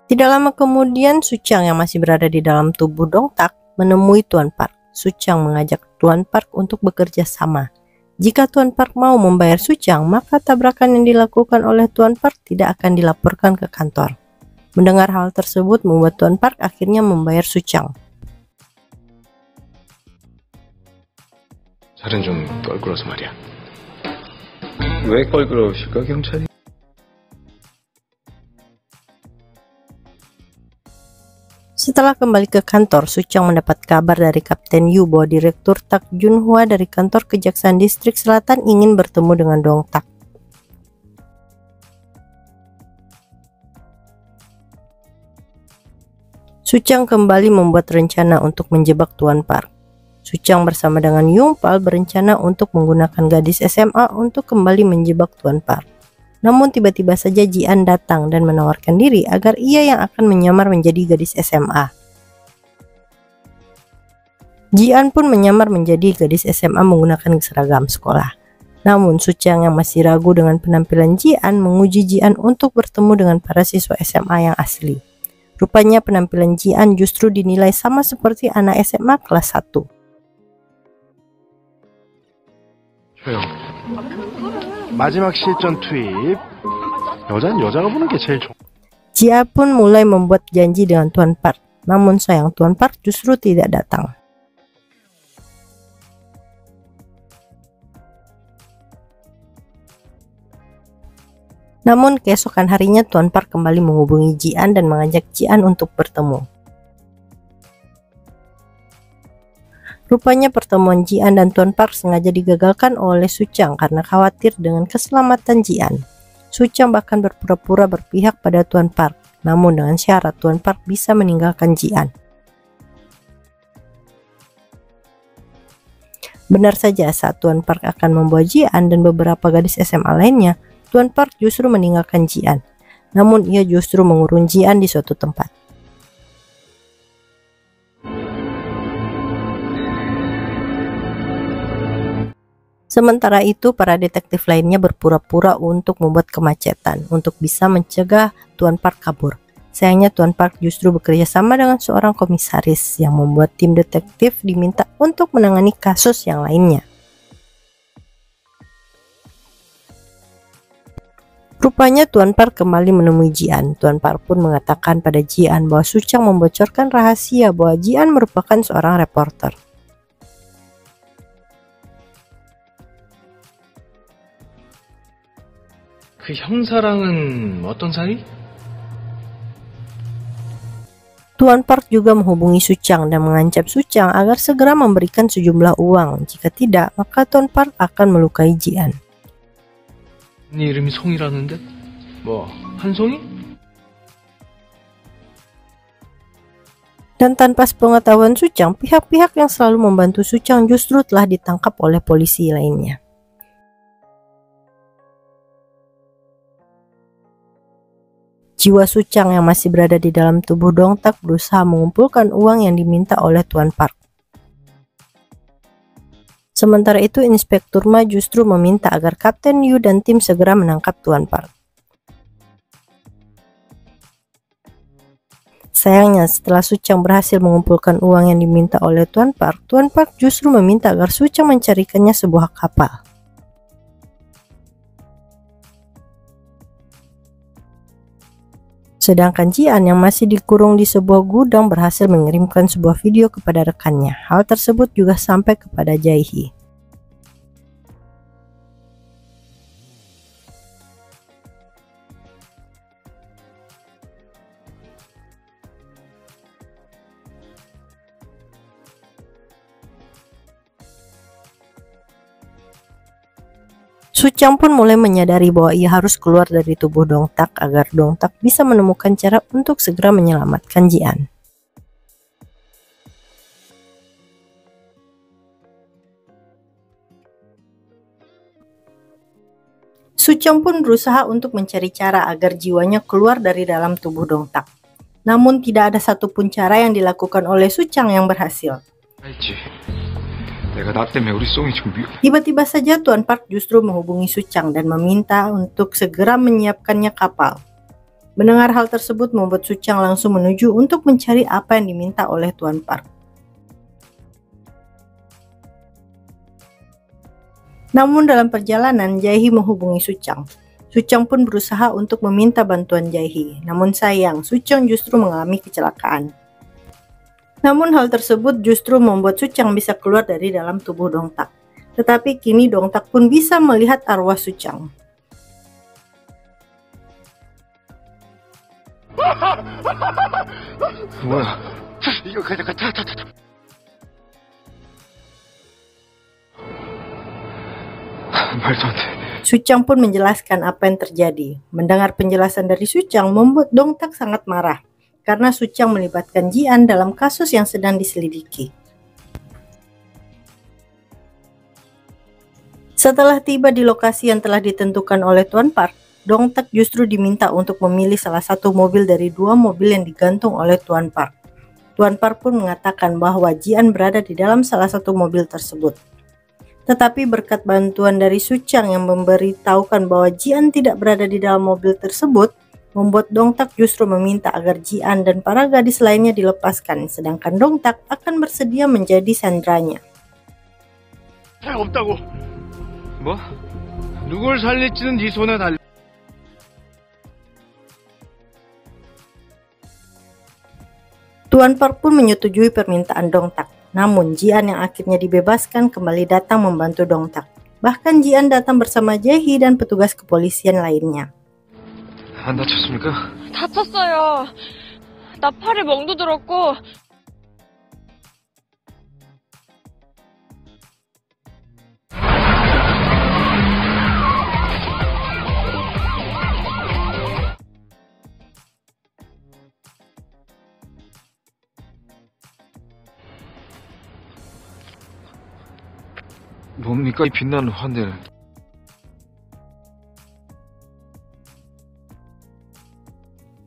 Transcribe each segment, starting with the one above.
Tidak lama kemudian, Suchang yang masih berada di dalam tubuh Dongtak menemui Tuan Park. Suchang mengajak Tuan Park untuk bekerja sama. Jika Tuan Park mau membayar Suchang, maka tabrakan yang dilakukan oleh Tuan Park tidak akan dilaporkan ke kantor. Mendengar hal tersebut membuat Tuan Park akhirnya membayar Suchang. 잘은 좀 껄끄러워서 말이야. 왜 껄끄러우실까, 경찰이? Setelah kembali ke kantor, Suchang mendapat kabar dari Kapten Yu bahwa Direktur Tak Junhua dari kantor Kejaksaan Distrik Selatan ingin bertemu dengan Dongtak. Suchang kembali membuat rencana untuk menjebak Tuan Park. Suchang bersama dengan Yongpal berencana untuk menggunakan gadis SMA untuk kembali menjebak Tuan Park. Namun tiba-tiba saja Jian datang dan menawarkan diri agar ia yang akan menyamar menjadi gadis SMA. Jian pun menyamar menjadi gadis SMA menggunakan seragam sekolah. Namun Suchang yang masih ragu dengan penampilan Jian menguji Jian untuk bertemu dengan para siswa SMA yang asli. Rupanya penampilan Jian justru dinilai sama seperti anak SMA kelas 1. 조용. 마지막 실전 투입. 여자는 여자가 보는 게 제일 좋아. Jia pun mulai membuat janji dengan Tuan Park. Namun sayang Tuan Park justru tidak datang. Namun keesokan harinya Tuan Park kembali menghubungi Jian dan mengajak Jian untuk bertemu. Rupanya pertemuan Jian dan Tuan Park sengaja digagalkan oleh Suchang karena khawatir dengan keselamatan Jian. Suchang bahkan berpura-pura berpihak pada Tuan Park, namun dengan syarat Tuan Park bisa meninggalkan Jian. Benar saja, saat Tuan Park akan membawa Jian dan beberapa gadis SMA lainnya, Tuan Park justru meninggalkan Jian. Namun ia justru mengurung Jian di suatu tempat. Sementara itu, para detektif lainnya berpura-pura untuk membuat kemacetan untuk bisa mencegah Tuan Park kabur. Sayangnya Tuan Park justru bekerja sama dengan seorang komisaris yang membuat tim detektif diminta untuk menangani kasus yang lainnya. Rupanya Tuan Park kembali menemui Jian. Tuan Park pun mengatakan pada Jian bahwa Suchang membocorkan rahasia bahwa Jian merupakan seorang reporter. 그 형사랑은 어떤 사이? Tuan Park juga menghubungi Suchang dan mengancam Suchang agar segera memberikan sejumlah uang. Jika tidak, maka Tuan Park akan melukai Jian. 네 이름이 송이라는데? 뭐 한송이? Dan tanpa sepengetahuan Suchang, pihak-pihak yang selalu membantu Suchang justru telah ditangkap oleh polisi lainnya. Jiwa Suchang yang masih berada di dalam tubuh Dongtak berusaha mengumpulkan uang yang diminta oleh Tuan Park. Sementara itu, Inspektur Ma justru meminta agar Kapten Yu dan tim segera menangkap Tuan Park. Sayangnya, setelah Suchang berhasil mengumpulkan uang yang diminta oleh Tuan Park justru meminta agar Suchang mencarikannya sebuah kapal. Sedangkan Jian yang masih dikurung di sebuah gudang berhasil mengirimkan sebuah video kepada rekannya. Hal tersebut juga sampai kepada Jae-hee. Suchang pun mulai menyadari bahwa ia harus keluar dari tubuh Dongtak agar Dongtak bisa menemukan cara untuk segera menyelamatkan Jian. Suchang pun berusaha untuk mencari cara agar jiwanya keluar dari dalam tubuh Dongtak. Namun tidak ada satupun cara yang dilakukan oleh Suchang yang berhasil. Tiba-tiba saja Tuan Park justru menghubungi Suchang dan meminta untuk segera menyiapkannya kapal. Mendengar hal tersebut membuat Suchang langsung menuju untuk mencari apa yang diminta oleh Tuan Park. Namun dalam perjalanan, Jae-hee menghubungi Suchang. Suchang pun berusaha untuk meminta bantuan Jae-hee. Namun sayang, Suchang justru mengalami kecelakaan. Namun hal tersebut justru membuat Suchang bisa keluar dari dalam tubuh Dongtak. Tetapi kini Dongtak pun bisa melihat arwah Suchang. 뭐야? 이거 가자. 말도 안 돼. Suchang pun menjelaskan apa yang terjadi. Mendengar penjelasan dari Suchang membuat Dongtak sangat marah karena Suchang melibatkan Ji-an dalam kasus yang sedang diselidiki. Setelah tiba di lokasi yang telah ditentukan oleh Tuan Park, Dongtak justru diminta untuk memilih salah satu mobil dari dua mobil yang digantung oleh Tuan Park. Tuan Park pun mengatakan bahwa Ji-an berada di dalam salah satu mobil tersebut. Tetapi berkat bantuan dari Suchang yang memberitahukan bahwa Ji-an tidak berada di dalam mobil tersebut, membuat Dongtak justru meminta agar Ji-an dan para gadis lainnya dilepaskan, sedangkan Dongtak akan bersedia menjadi sandranya. 없다고. 뭐? 누굴 살릴지는 네 손에 달려. Tuan Park pun menyetujui permintaan Dongtak. Namun Ji-an yang akhirnya dibebaskan kembali datang membantu Dongtak. Bahkan Ji-an datang bersama Jae-hee dan petugas kepolisian lainnya. 안 다쳤습니까? 다쳤어요. 나 팔에 멍도 들었고. 뭡니까 이 빛나는 환대는?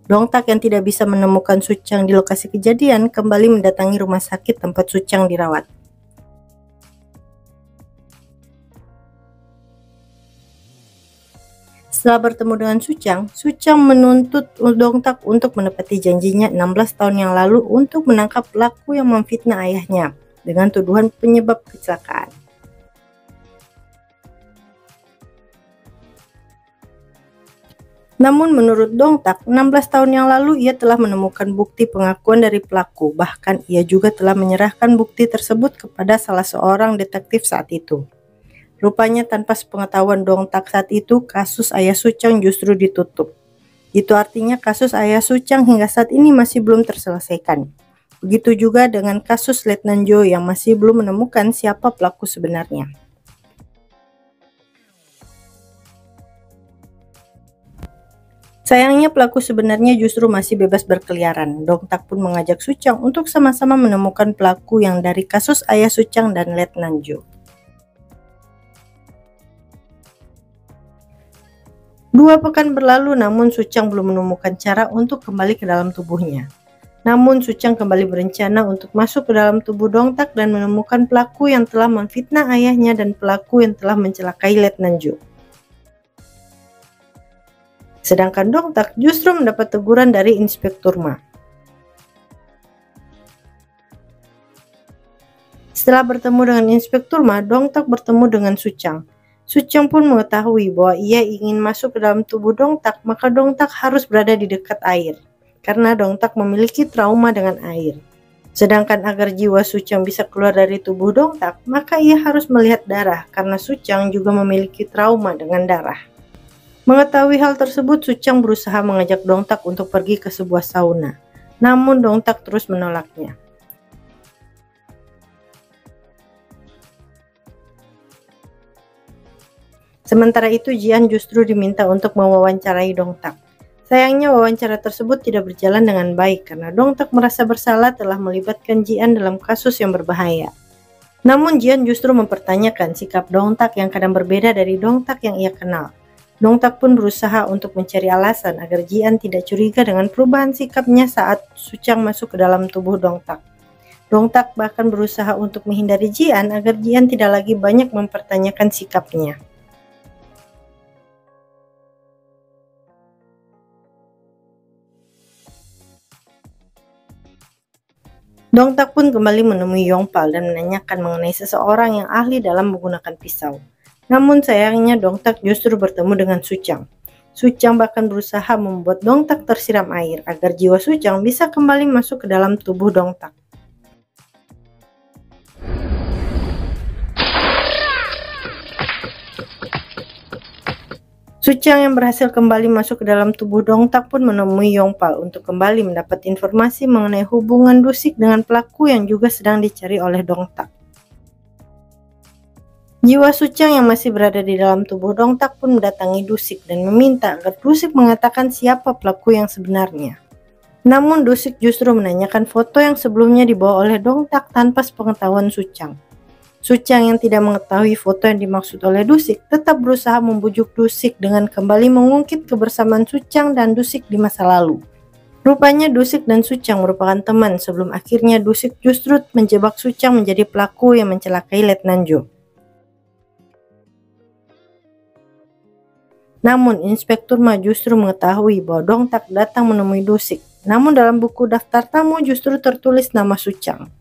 Dongtak yang tidak bisa menemukan Suchang di lokasi kejadian kembali mendatangi rumah sakit tempat Suchang dirawat. Setelah bertemu dengan Suchang, Suchang menuntut Dongtak untuk menepati janjinya 16 tahun yang lalu untuk menangkap pelaku yang memfitnah ayahnya dengan tuduhan penyebab kecelakaan. Namun menurut Dongtak, 16 tahun yang lalu ia telah menemukan bukti pengakuan dari pelaku, bahkan ia juga telah menyerahkan bukti tersebut kepada salah seorang detektif saat itu. Rupanya tanpa sepengetahuan Dongtak saat itu, kasus ayah Suchang justru ditutup. Itu artinya kasus ayah Suchang hingga saat ini masih belum terselesaikan. Begitu juga dengan kasus Letnan Jo yang masih belum menemukan siapa pelaku sebenarnya. Sayangnya pelaku sebenarnya justru masih bebas berkeliaran. Dongtak pun mengajak Suchang untuk sama-sama menemukan pelaku yang dari kasus ayah Suchang dan Letnan Jo. 2 pekan berlalu namun Suchang belum menemukan cara untuk kembali ke dalam tubuhnya. Namun Suchang kembali berencana untuk masuk ke dalam tubuh Dongtak dan menemukan pelaku yang telah memfitnah ayahnya dan pelaku yang telah mencelakai Letnan Jo. Sedangkan Dongtak justru mendapat teguran dari Inspektur Ma. Setelah bertemu dengan Inspektur Ma, Dongtak bertemu dengan Suchang. Suchang pun mengetahui bahwa ia ingin masuk ke dalam tubuh Dongtak, maka Dongtak harus berada di dekat air, karena Dongtak memiliki trauma dengan air. Sedangkan agar jiwa Suchang bisa keluar dari tubuh Dongtak, maka ia harus melihat darah, karena Suchang juga memiliki trauma dengan darah. Mengetahui hal tersebut, Suchang berusaha mengajak Dongtak untuk pergi ke sebuah sauna. Namun Dongtak terus menolaknya. Sementara itu Ji-an justru diminta untuk mewawancarai Dongtak. Sayangnya wawancara tersebut tidak berjalan dengan baik karena Dongtak merasa bersalah telah melibatkan Ji-an dalam kasus yang berbahaya. Namun Ji-an justru mempertanyakan sikap Dongtak yang kadang berbeda dari Dongtak yang ia kenal. Dongtak pun berusaha untuk mencari alasan agar Ji-an tidak curiga dengan perubahan sikapnya saat Suchang masuk ke dalam tubuh Dongtak. Dongtak bahkan berusaha untuk menghindari Ji-an agar Ji-an tidak lagi banyak mempertanyakan sikapnya. Dongtak pun kembali menemui Yongpal dan menanyakan mengenai seseorang yang ahli dalam menggunakan pisau. Namun sayangnya Dongtak justru bertemu dengan Suchang. Suchang bahkan berusaha membuat Dongtak tersiram air agar jiwa Suchang bisa kembali masuk ke dalam tubuh Dongtak. Suchang yang berhasil kembali masuk ke dalam tubuh Dongtak pun menemui Yongpal untuk kembali mendapat informasi mengenai hubungan Dusik dengan pelaku yang juga sedang dicari oleh Dongtak. Jiwa Suchang yang masih berada di dalam tubuh Dongtak pun mendatangi Dusik dan meminta agar Dusik mengatakan siapa pelaku yang sebenarnya. Namun Dusik justru menanyakan foto yang sebelumnya dibawa oleh Dongtak tanpa sepengetahuan Suchang. Suchang yang tidak mengetahui foto yang dimaksud oleh Dusik tetap berusaha membujuk Dusik dengan kembali mengungkit kebersamaan Suchang dan Dusik di masa lalu. Rupanya Dusik dan Suchang merupakan teman sebelum akhirnya Dusik justru menjebak Suchang menjadi pelaku yang mencelakai Letnan Jo. Namun Inspektur Ma justru mengetahui bahwa Dongtak datang menemui Dusik. Namun dalam buku daftar tamu justru tertulis nama Suchang.